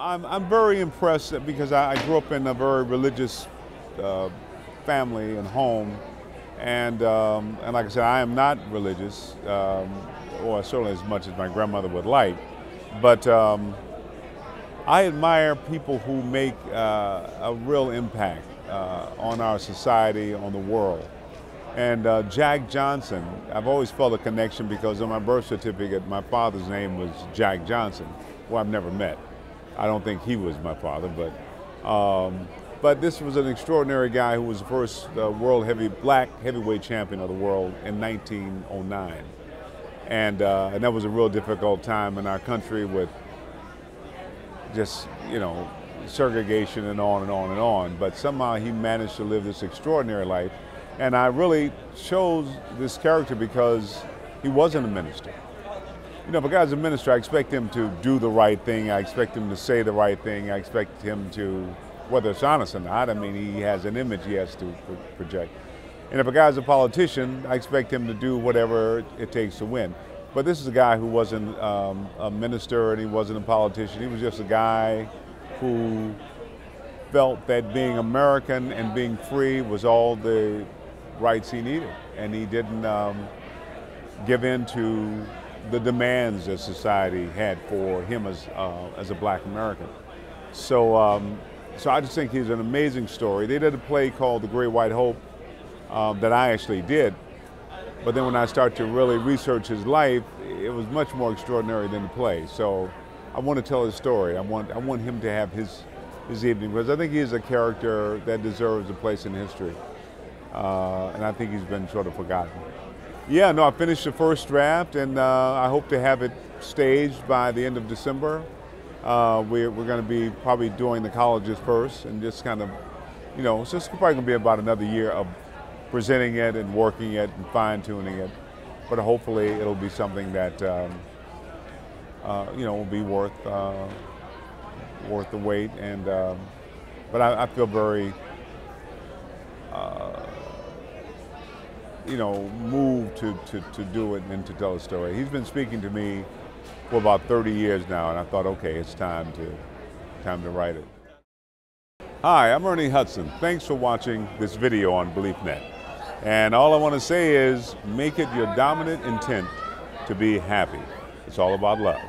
I'm very impressed because I grew up in a very religious family and home, and like I said, I am not religious, or certainly as much as my grandmother would like, but I admire people who make a real impact on our society, on the world. And Jack Johnson, I've always felt a connection because on my birth certificate, my father's name was Jack Johnson, who I've never met. I don't think he was my father, but this was an extraordinary guy who was the first black heavyweight champion of the world in 1909. And that was a real difficult time in our country with just, segregation and on and on and on. But somehow he managed to live this extraordinary life. And I really chose this character because he wasn't a minister. If a guy's a minister, I expect him to do the right thing. I expect him to say the right thing. I expect him to, whether it's honest or not, he has an image he has to project. And if a guy's a politician, I expect him to do whatever it takes to win. But this is a guy who wasn't a minister and he wasn't a politician. He was just a guy who felt that being American and being free was all the rights he needed. And he didn't give in to the demands that society had for him as a black American. So I just think he's an amazing story. They did a play called The Great White Hope that I actually did. But then when I started to really research his life, it was much more extraordinary than the play. So I want to tell his story. I want him to have his evening, because I think he is a character that deserves a place in history. And I think he's been sort of forgotten. Yeah, no, I finished the first draft, and I hope to have it staged by the end of December. We're going to be probably doing the colleges first, and just kind of, it's just probably going to be about another year of presenting it and working it and fine-tuning it. But hopefully it'll be something that, will be worth the wait. And but I feel very, moved to do it and to tell a story. He's been speaking to me for about 30 years now, and I thought, okay, it's time to write it. Hi, I'm Ernie Hudson. Thanks for watching this video on Beliefnet. And all I want to say is, make it your dominant intent to be happy. It's all about love.